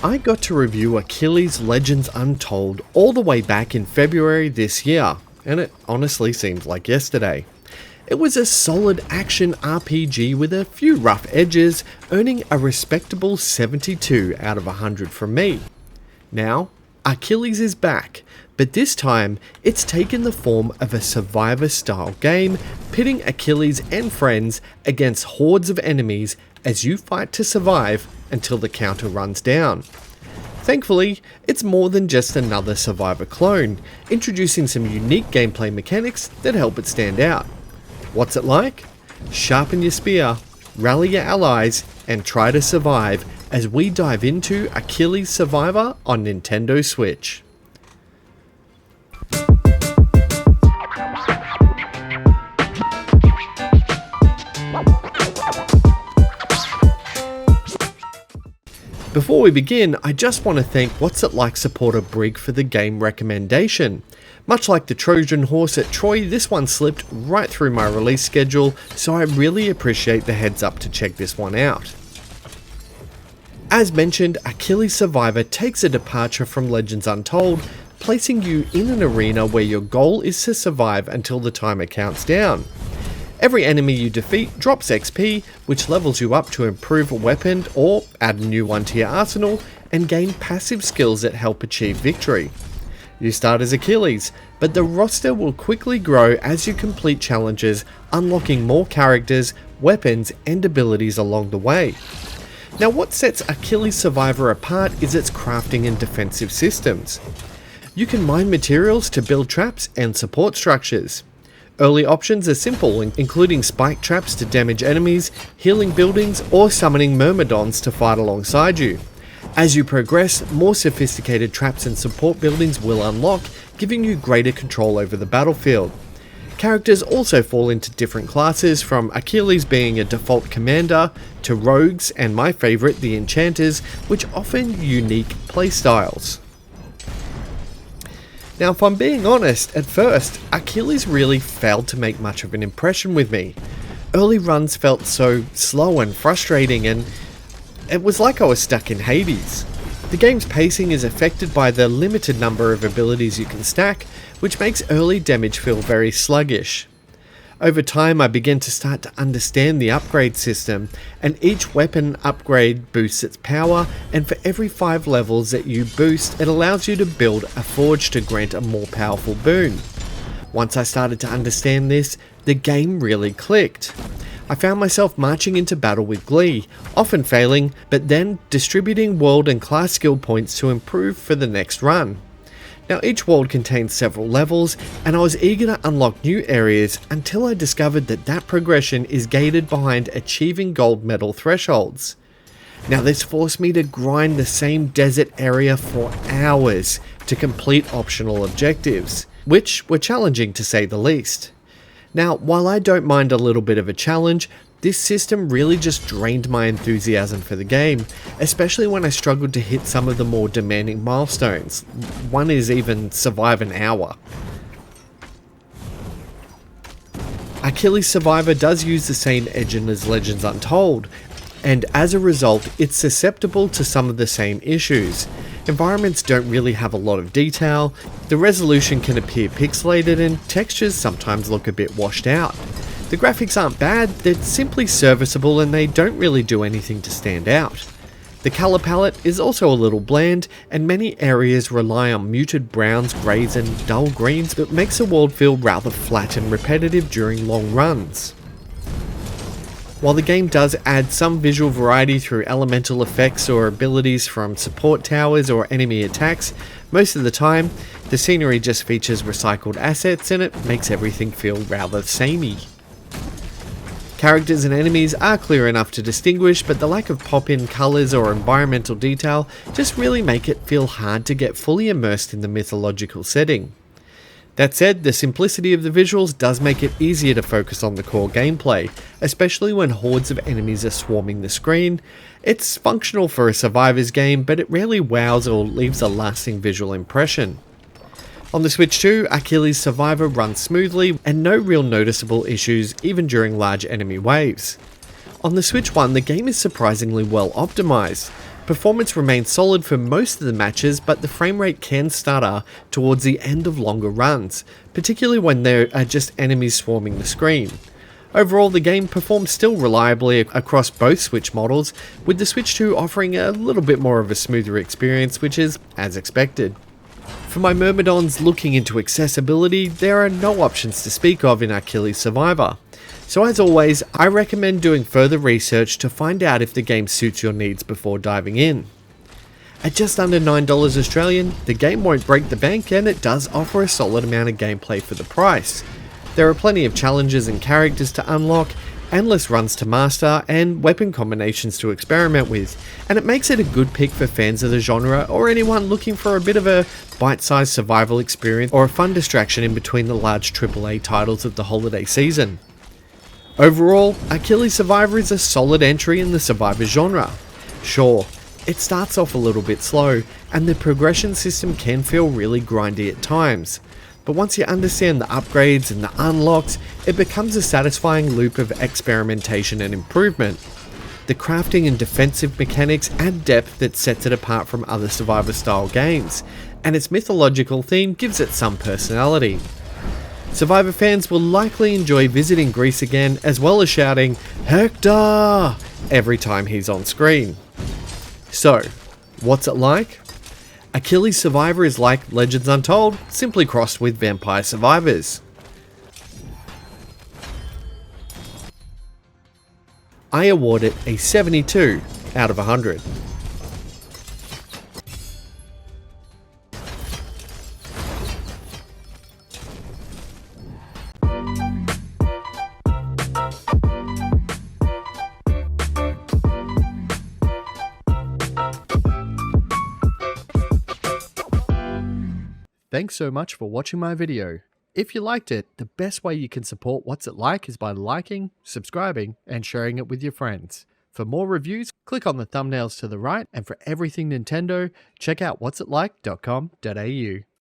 I got to review Achilles Legends Untold all the way back in February this year, and it honestly seems like yesterday. It was a solid action RPG with a few rough edges, earning a respectable 72 out of 100 from me. Now, Achilles is back, but this time it's taken the form of a survivor-style game, pitting Achilles and friends against hordes of enemies as you fight to survive until the counter runs down. Thankfully, it's more than just another survivor clone, introducing some unique gameplay mechanics that help it stand out. What's it like? Sharpen your spear, rally your allies, and try to survive as we dive into Achilles Survivor on Nintendo Switch. Before we begin, I just want to thank What's It Like supporter Brig for the game recommendation. Much like the Trojan horse at Troy, this one slipped right through my release schedule, so I really appreciate the heads up to check this one out. As mentioned, Achilles Survivor takes a departure from Legends Untold, placing you in an arena where your goal is to survive until the timer counts down. Every enemy you defeat drops XP, which levels you up to improve a weapon or add a new one to your arsenal, and gain passive skills that help achieve victory. You start as Achilles, but the roster will quickly grow as you complete challenges, unlocking more characters, weapons, and abilities along the way. Now, what sets Achilles Survivor apart is its crafting and defensive systems. You can mine materials to build traps and support structures. Early options are simple, including spike traps to damage enemies, healing buildings, or summoning myrmidons to fight alongside you. As you progress, more sophisticated traps and support buildings will unlock, giving you greater control over the battlefield. Characters also fall into different classes, from Achilles being a default commander, to rogues, and my favourite, the enchanters, which offer unique playstyles. Now, if I'm being honest, at first, Achilles really failed to make much of an impression with me. Early runs felt so slow and frustrating, and it was like I was stuck in Hades. The game's pacing is affected by the limited number of abilities you can stack, which makes early damage feel very sluggish. Over time, I began to start to understand the upgrade system, and each weapon upgrade boosts its power, and for every 5 levels that you boost, it allows you to build a forge to grant a more powerful boon. Once I started to understand this, the game really clicked. I found myself marching into battle with glee, often failing, but then distributing world and class skill points to improve for the next run. Now, each world contains several levels, and I was eager to unlock new areas until I discovered that progression is gated behind achieving gold medal thresholds. Now, this forced me to grind the same desert area for hours to complete optional objectives, which were challenging to say the least. Now, while I don't mind a little bit of a challenge, this system really just drained my enthusiasm for the game, especially when I struggled to hit some of the more demanding milestones. One is even survive an hour. Achilles Survivor does use the same engine as Legends Untold, and as a result, it's susceptible to some of the same issues. Environments don't really have a lot of detail, the resolution can appear pixelated, and textures sometimes look a bit washed out. The graphics aren't bad, they're simply serviceable and they don't really do anything to stand out. The colour palette is also a little bland, and many areas rely on muted browns, greys and dull greens that makes the world feel rather flat and repetitive during long runs. While the game does add some visual variety through elemental effects or abilities from support towers or enemy attacks, most of the time, the scenery just features recycled assets and it makes everything feel rather samey. Characters and enemies are clear enough to distinguish, but the lack of pop-in colours or environmental detail just really make it feel hard to get fully immersed in the mythological setting. That said, the simplicity of the visuals does make it easier to focus on the core gameplay, especially when hordes of enemies are swarming the screen. It's functional for a survivor's game, but it rarely wows or leaves a lasting visual impression. On the Switch 2, Achilles Survivor runs smoothly and no real noticeable issues even during large enemy waves. On the Switch 1, the game is surprisingly well optimized. Performance remains solid for most of the matches, but the frame rate can stutter towards the end of longer runs, particularly when there are just enemies swarming the screen. Overall, the game performs still reliably across both Switch models, with the Switch 2 offering a little bit more of a smoother experience, which is as expected. For my Myrmidons looking into accessibility, there are no options to speak of in Achilles Survivor. So as always, I recommend doing further research to find out if the game suits your needs before diving in. At just under $9 Australian, the game won't break the bank and it does offer a solid amount of gameplay for the price. There are plenty of challenges and characters to unlock, endless runs to master, and weapon combinations to experiment with, and it makes it a good pick for fans of the genre or anyone looking for a bit of a bite-sized survival experience or a fun distraction in between the large AAA titles of the holiday season. Overall, Achilles Survivor is a solid entry in the Survivor genre. Sure, it starts off a little bit slow, and the progression system can feel really grindy at times. But once you understand the upgrades and the unlocks, it becomes a satisfying loop of experimentation and improvement. The crafting and defensive mechanics add depth that sets it apart from other Survivor style games, and its mythological theme gives it some personality. Survivor fans will likely enjoy visiting Greece again, as well as shouting "Hector" every time he's on screen. So, what's it like? Achilles Survivor is like Legends Untold, simply crossed with Vampire Survivors. I award it a 72 out of 100. Thanks so much for watching my video. If you liked it, the best way you can support What's It Like is by liking, subscribing, and sharing it with your friends. For more reviews, click on the thumbnails to the right, and for everything Nintendo, check out whatsItlike.com.au.